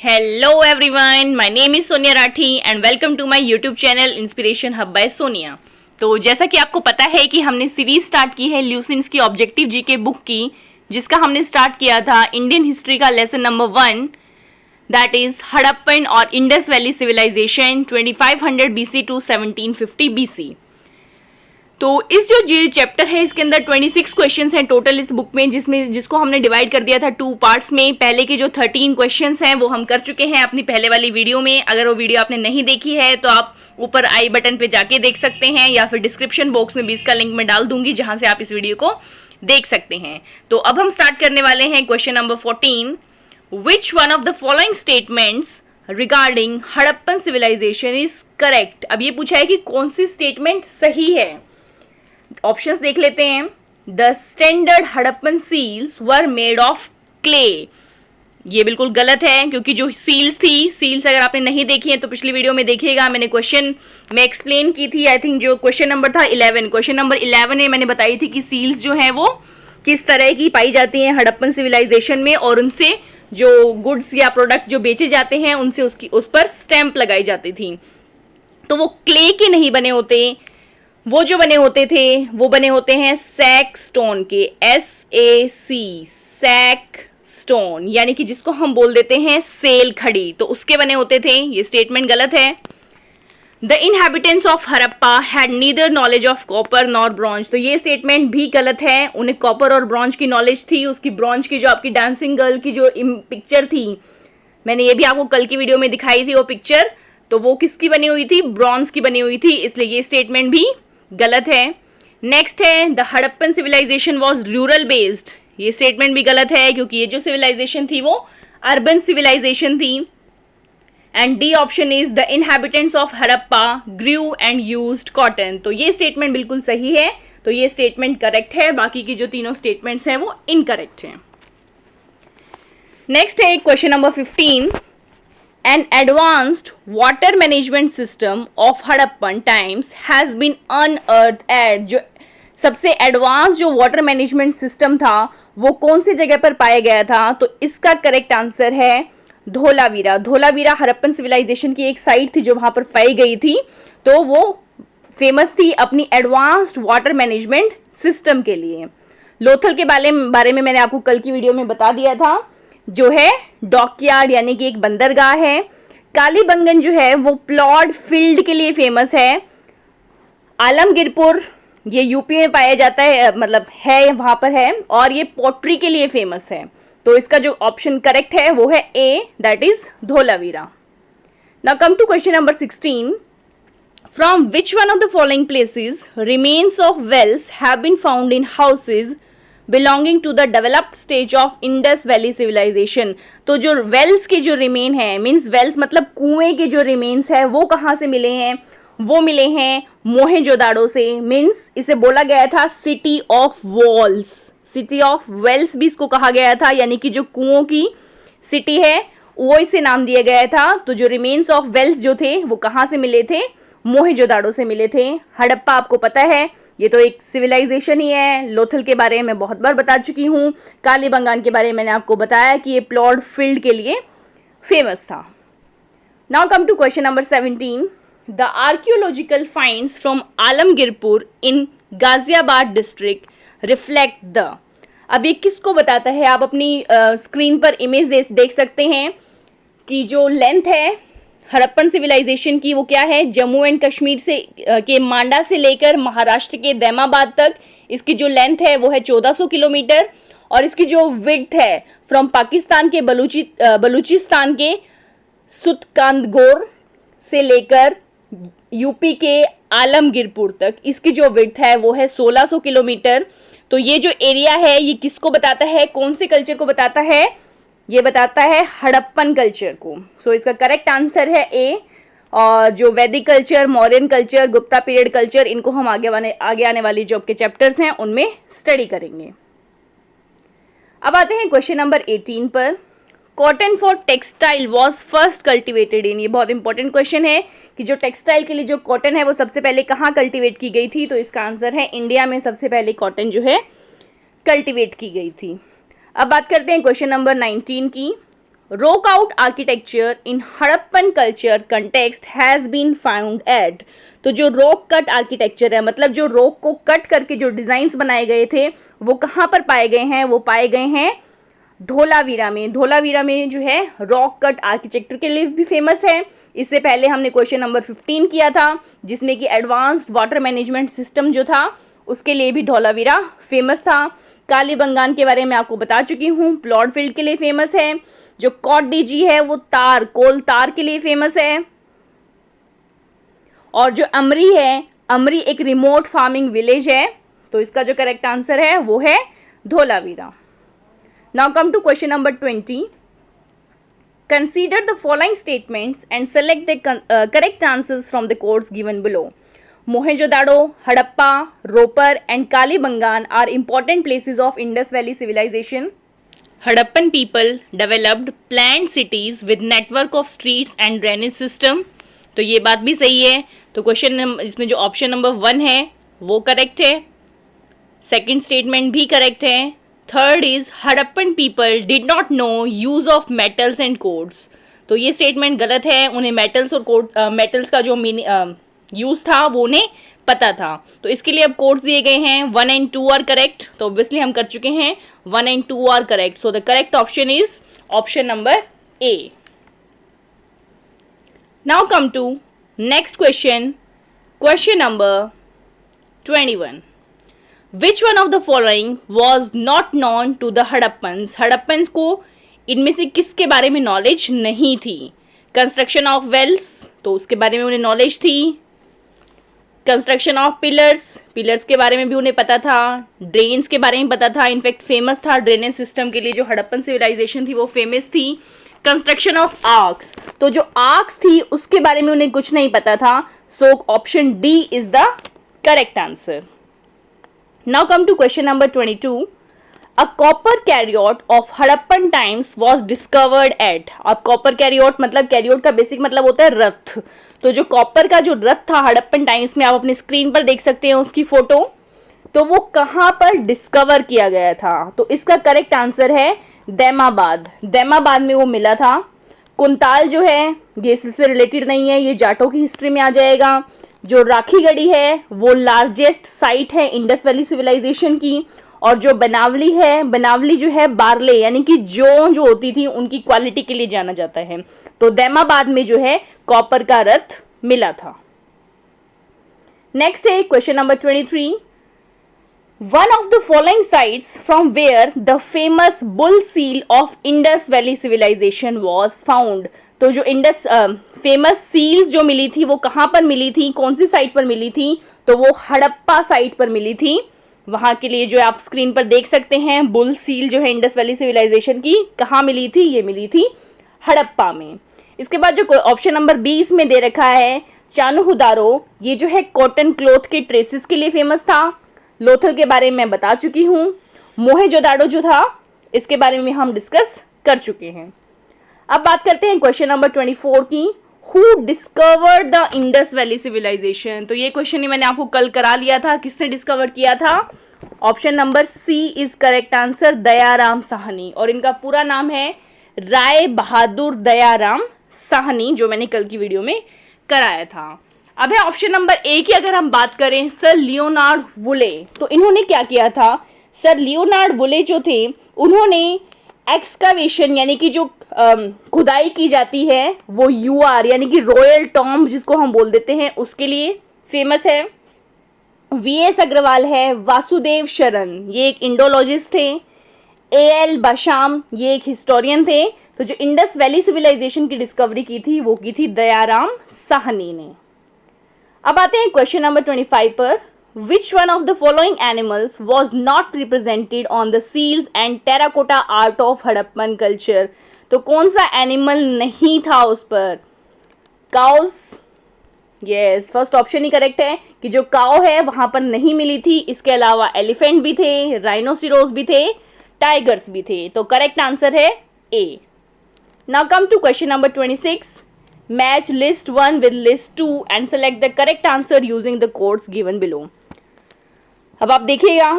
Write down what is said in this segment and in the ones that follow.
Hello everyone, my name is Sonia Rathi and welcome to my YouTube channel inspiration hub by Sonia. तो जैसा कि आपको पता है कि हमने सीरीज स्टार्ट की है ल्यूसेंट्स की ऑब्जेक्टिव जीके बुक की, जिसका हमने स्टार्ट किया था इंडियन हिस्ट्री का lesson number 1, that is Harappan और Indus valley civilisation 2500 BC to 1750 BC। तो इस जो चैप्टर है इसके अंदर 26 क्वेश्चंस हैं टोटल इस बुक में, जिसको हमने डिवाइड कर दिया था 2 पार्ट्स में। पहले के जो 13 क्वेश्चंस हैं वो हम कर चुके हैं अपनी पहले वाली वीडियो में। अगर वो वीडियो आपने नहीं देखी है तो आप ऊपर आई बटन पे जाके देख सकते हैं, या फिर डिस्क्रिप्शन बॉक्स में भी इसका लिंक मैं डाल दूंगी जहां से आप इस वीडियो को देख सकते हैं। तो अब हम स्टार्ट करने वाले हैं question number 14। Which one of the following statements regarding Harappan civilisation is correct. अब ये पूछा है कि कौन सी स्टेटमेंट सही है। ऑप्शंस देख लेते हैं। The standard Harappan seals were made of clay, ये बिल्कुल गलत है, क्योंकि जो सील्स अगर आपने नहीं देखी है तो पिछली वीडियो में देखिएगा, मैंने क्वेश्चन में एक्सप्लेन की थी। आई थिंक जो क्वेश्चन नंबर था 11, क्वेश्चन नंबर 11 में मैंने बताई थी कि सील्स जो है वो किस तरह की पाई जाती हैं हड़प्पन सिविलाइजेशन में, और उनसे जो गुड्स या प्रोडक्ट जो बेचे जाते हैं उनसे उस पर स्टैंप लगाई जाती थी। तो वो क्ले के नहीं बने होते, वो जो बने होते थे वो बने होते हैं सैक स्टोन के, SAC, सैक स्टोन, यानी कि जिसको हम बोल देते हैं सेल खड़ी, तो उसके बने होते थे। ये स्टेटमेंट गलत है। The inhabitants of Harappa had neither knowledge of copper nor bronze, तो ये स्टेटमेंट भी गलत है। उन्हें कॉपर और ब्रॉन्ज की नॉलेज थी। उसकी ब्रॉन्ज की जो आपकी डांसिंग गर्ल की जो पिक्चर थी, मैंने ये भी आपको कल की वीडियो में दिखाई थी वो पिक्चर, तो वो किसकी बनी हुई थी, ब्रॉन्ज की बनी हुई थी, इसलिए ये स्टेटमेंट भी गलत है। नेक्स्ट है the Harappan civilisation was rural based, ये स्टेटमेंट भी गलत है, क्योंकि ये जो सिविलाइजेशन थी वो अर्बन सिविलाइजेशन थी। And D option is the inhabitants of Harappa grew and used cotton, तो ये स्टेटमेंट बिल्कुल सही है, तो ये स्टेटमेंट करेक्ट है। बाकी की जो तीनों स्टेटमेंट्स हैं वो इनकरेक्ट हैं। नेक्स्ट है question number 15। An advanced water management system of Harappan times has been unearthed at, जो सबसे एडवांस जो वाटर मैनेजमेंट सिस्टम था वो कौन सी जगह पर पाया गया था, तो इसका करेक्ट आंसर है धोलावीरा। धोलावीरा हड़प्पन सिविलाइजेशन की एक साइट थी जो वहां पर पाई गई थी, तो वो फेमस थी अपनी एडवांस्ड वाटर मैनेजमेंट सिस्टम के लिए। लोथल के बारे में मैंने आपको कल की वीडियो में बता दिया था, जो है डॉकयार्ड यानी कि एक बंदरगाह है। कालीबंगन जो है वो प्लॉट फील्ड के लिए फेमस है। आलमगीरपुर ये यूपी में पाया जाता है, मतलब है वहां पर है, और ये पोट्री के लिए फेमस है। तो इसका जो ऑप्शन करेक्ट है वो है A, that is Dholavira. Now come to question number 16। From which one of the following places remains of wells have been found in houses belonging to the developed stage of Indus valley civilisation, तो जो Wales के जो remain है, means Wales मतलब कुएं के जो remains है वो कहाँ से मिले हैं, वो मिले हैं मोहेंजोदाड़ो से। मीन्स इसे बोला गया था city of walls, city of wells भी इसको कहा गया था, यानी कि जो कुओं की सिटी है वो इसे नाम दिया गया था। तो जो रिमेन्स ऑफ वेल्स जो थे वो कहाँ से मिले थे, मोहेंजोदाड़ो से मिले थे। हड़प्पा आपको पता है ये तो एक सिविलाइजेशन ही है। लोथल के बारे में बहुत बार बता चुकी हूँ। कालीबंगान के बारे में मैंने आपको बताया कि ये प्लॉट फील्ड के लिए फेमस था। Now come to question number 17। The archaeological finds from Alamgirpur in Ghaziabad district reflect the, अब ये किसको बताता है, आप अपनी स्क्रीन पर इमेज देख सकते हैं कि जो लेंथ है हड़प्पन सिविलाइजेशन की वो क्या है, जम्मू एंड कश्मीर से के मांडा से लेकर महाराष्ट्र के दैमाबाद तक इसकी जो लेंथ है वो है 1400 किलोमीटर, और इसकी जो विड्थ है फ्रॉम पाकिस्तान के बलूचिस्तान के सुतकांदगोर से लेकर यूपी के आलमगीरपुर तक इसकी जो विड्थ है वो है 1600 किलोमीटर। तो ये जो एरिया है ये किसको बताता है, कौन से कल्चर को बताता है, ये बताता है हड़प्पन कल्चर को। सो इसका करेक्ट आंसर है A। और जो वैदिक culture, Mauryan culture, Gupta period culture, इनको हम आगे आने वाली जो आपके चैप्टर्स हैं उनमें स्टडी करेंगे। अब आते हैं क्वेश्चन नंबर 18 पर। Cotton for textile was first cultivated in, ये बहुत इंपॉर्टेंट क्वेश्चन है कि जो टेक्सटाइल के लिए जो कॉटन है वो सबसे पहले कहाँ कल्टिवेट की गई थी, तो इसका आंसर है इंडिया में सबसे पहले कॉटन जो है कल्टिवेट की गई थी। अब बात करते हैं क्वेश्चन नंबर 19 की। rock out architecture in Harappan culture context has been found at। तो जो रॉक कट आर्किटेक्चर है, मतलब जो रॉक को कट करके जो डिजाइन्स बनाए गए थे वो कहाँ पर पाए गए हैं? वो पाए गए हैं धोलावीरा में। धोलावीरा में जो है रॉक कट आर्किटेक्चर के लिए भी फेमस है। इससे पहले हमने क्वेश्चन नंबर 15 किया था जिसमें कि एडवांस्ड वाटर मैनेजमेंट सिस्टम जो था उसके लिए भी धोलावीरा फेमस था। कालीबंगान के बारे में आपको बता चुकी हूँ, प्लॉट फील्ड के लिए फेमस है। जो कॉटडीजी है वो तार, कोल तार के लिए फेमस है। और जो अमरी है, अमरी एक रिमोट फार्मिंग विलेज है। तो इसका जो करेक्ट आंसर है वो है Dholavira. Now come to question number 20। Consider the following statements and select the correct answers from the codes given below. Mohenjodaro, Harappa, Ropar and Kalibangan are important places of Indus Valley civilization. Harappan people developed planned cities with network of streets and drainage system. तो ये बात भी सही है। तो question इसमें जो option number 1 है वो करेक्ट है। सेकंड स्टेटमेंट भी करेक्ट है। Third is Harappan people did not know use of metals and codes. तो ये स्टेटमेंट गलत है। उन्हें मेटल्स और कोड मेटल्स का जो यूज था वो उन्हें पता था। तो इसके लिए अब कोड्स दिए गए हैं 1 and 2 आर करेक्ट। तो ऑब्वियसली हम कर चुके हैं 1 and 2 are correct. So the correct option is option number A. Now come to next question, question number 21। Which one of the following was not known to the Harappans? Harappans को इनमें से किसके बारे में नॉलेज नहीं थी? Construction of Wales, तो उसके बारे में उन्हें नॉलेज थी। कंस्ट्रक्शन ऑफ पिलर्स, पिलर्स के बारे में भी उन्हें पता था। ड्रेन्स के बारे में पता था, इनफैक्ट फेमस था ड्रेनेज सिस्टम के लिए। जो हड़प्पन सिविलाइजेशन थी वो फेमस थी। कंस्ट्रक्शन ऑफ आर्क्स, तो जो आर्क्स थी उसके बारे में उन्हें कुछ नहीं पता था। So option D is the correct answer. Now come to question number 22. A copper chariot of Harappan times was discovered at। अब copper chariot मतलब chariot का बेसिक मतलब होता है रथ। तो जो कॉपर का जो रथ था हड़प्पन टाइम्स में, आप अपने स्क्रीन पर देख सकते हैं उसकी फोटो। तो वो कहाँ पर डिस्कवर किया गया था? तो इसका करेक्ट आंसर है दैमाबाद। दैमाबाद में वो मिला था। कुंताल जो है ये इससे रिलेटेड नहीं है, ये जाटों की हिस्ट्री में आ जाएगा। जो राखीगढ़ी है वो लार्जेस्ट साइट है इंडस वैली सिविलाइजेशन की। और जो बनावली है, बनावली जो है बार्ले यानी कि जो होती थी उनकी क्वालिटी के लिए जाना जाता है। तो दैमाबाद में जो है कॉपर का रथ मिला था। नेक्स्ट है question number 23। One of the following sites from where the famous bull seal of Indus valley civilisation was found. तो जो इंडस फेमस सील्स जो मिली थी वो कहाँ पर मिली थी, कौन सी साइट पर मिली थी? तो वो हड़प्पा साइट पर मिली थी। वहाँ के लिए जो आप स्क्रीन पर देख सकते हैं बुल सील जो है इंडस वैली सिविलाइजेशन की कहाँ मिली थी? ये मिली थी हड़प्पा में। इसके बाद जो ऑप्शन नंबर 20 में दे रखा है चानुहुदारो, ये जो है कॉटन क्लॉथ के ट्रेसेस के लिए फेमस था। लोथल के बारे में मैं बता चुकी हूँ। मोहेंजोदाड़ो जो था इसके बारे में हम डिस्कस कर चुके हैं। अब बात करते हैं क्वेश्चन नंबर 24 की। Who discovered the Indus valley civilisation? तो ये क्वेश्चन ही मैंने आपको कल करा लिया था। किसने डिस्कवर किया था? Option number C is correct answer, Dayaram Sahni. और इनका पूरा नाम है राय बहादुर दयाराम साहनी, जो मैंने कल की वीडियो में कराया था। अब है ऑप्शन नंबर ए की अगर हम बात करें, सर लियोनार्ड वुले। तो इन्होंने क्या किया था? सर लियोनार्ड वुले जो थे उन्होंने एक्सकावेशन यानी कि जो खुदाई की जाती है वो यूआर यानी कि रॉयल टॉम्ब जिसको हम बोल देते हैं उसके लिए फेमस है। वीएस अग्रवाल है, वासुदेव शरण ये एक इंडोलॉजिस्ट थे, एएल बाशाम ये एक हिस्टोरियन थे। तो जो इंडस वैली सिविलाइजेशन की डिस्कवरी की थी वो की थी दयाराम साहनी ने। अब आते हैं क्वेश्चन नंबर 25 पर। Which one of the following animals was not represented on the seals and terracotta art of Harappan culture? तो कौन सा एनिमल नहीं था उस पर? काउस, यस फर्स्ट ऑप्शन ही करेक्ट है कि जो काउ है वहां पर नहीं मिली थी। इसके अलावा एलिफेंट भी थे, राइनोसिरोस भी थे, टाइगर्स भी थे। तो करेक्ट आंसर है A. Now come to question number 26। Match list 1 with list 2 and select the correct answer using the codes given below। अब आप देखिएगा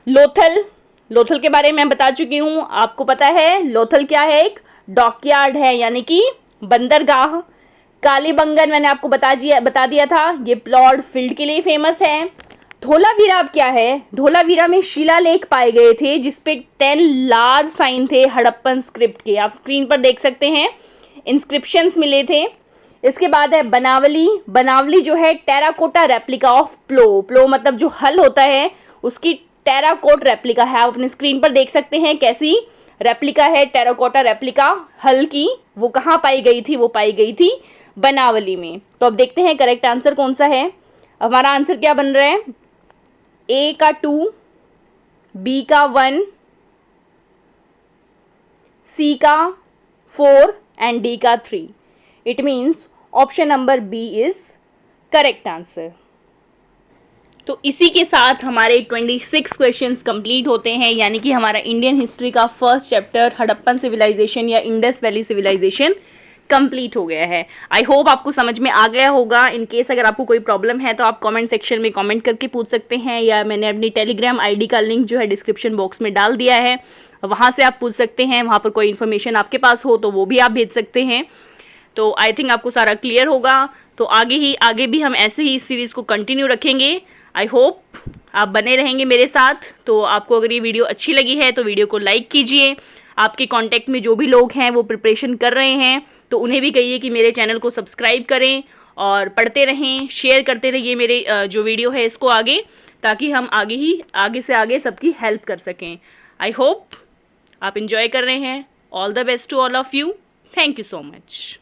लोथल, लोथल के बारे में मैं बता चुकी हूँ। आपको पता है लोथल क्या है? एक डॉकयार्ड है यानी कि बंदरगाह। कालीबंगन मैंने आपको बता दिया था, ये प्लॉट फील्ड के लिए फेमस है। धोलावीरा अब क्या है, धोलावीरा में शिलालेख पाए गए थे जिसपे 10 लार्ज साइन थे हड़प्पन स्क्रिप्ट के, आप स्क्रीन पर देख सकते हैं, इंस्क्रिप्शंस मिले थे। इसके बाद है बनावली। बनावली जो है टेराकोटा रेप्लिका ऑफ प्लो, प्लो मतलब जो हल होता है उसकी टेराकोट रेप्लिका है, आप अपने स्क्रीन पर देख सकते हैं कैसी रेप्लिका है, टेराकोटा रेप्लिका हल की। वो कहाँ पाई गई थी, वो पाई गई थी बनावली में। तो अब देखते हैं करेक्ट आंसर कौन सा है। हमारा आंसर क्या बन रहा है, ए का 2, बी का 1, सी का 4 एंड डी का 3। It means option number B is correct answer. तो इसी के साथ हमारे 26 क्वेश्चंस कंप्लीट होते हैं, यानी कि हमारा इंडियन हिस्ट्री का फर्स्ट चैप्टर हड़प्पन सिविलाइजेशन या इंडस वैली सिविलाइजेशन कंप्लीट हो गया है। आई होप आपको समझ में आ गया होगा। इन केस अगर आपको कोई प्रॉब्लम है तो आप कमेंट सेक्शन में कमेंट करके पूछ सकते हैं, या मैंने अपनी टेलीग्राम आईडी का लिंक जो है डिस्क्रिप्शन बॉक्स में डाल दिया है, वहाँ से आप पूछ सकते हैं। वहाँ पर कोई इन्फॉर्मेशन आपके पास हो तो वो भी आप भेज सकते हैं। तो आई थिंक आपको सारा क्लियर होगा। तो आगे भी हम ऐसे ही इस सीरीज़ को कंटिन्यू रखेंगे। आई होप आप बने रहेंगे मेरे साथ। तो आपको अगर ये वीडियो अच्छी लगी है तो वीडियो को लाइक कीजिए। आपके कांटेक्ट में जो भी लोग हैं वो प्रिपरेशन कर रहे हैं तो उन्हें भी कहिए कि मेरे चैनल को सब्सक्राइब करें और पढ़ते रहें, शेयर करते रहिए मेरे जो वीडियो है इसको आगे, ताकि हम आगे से आगे सबकी हेल्प कर सकें। आई होप आप इंजॉय कर रहे हैं। All the best to all of you. Thank you so much.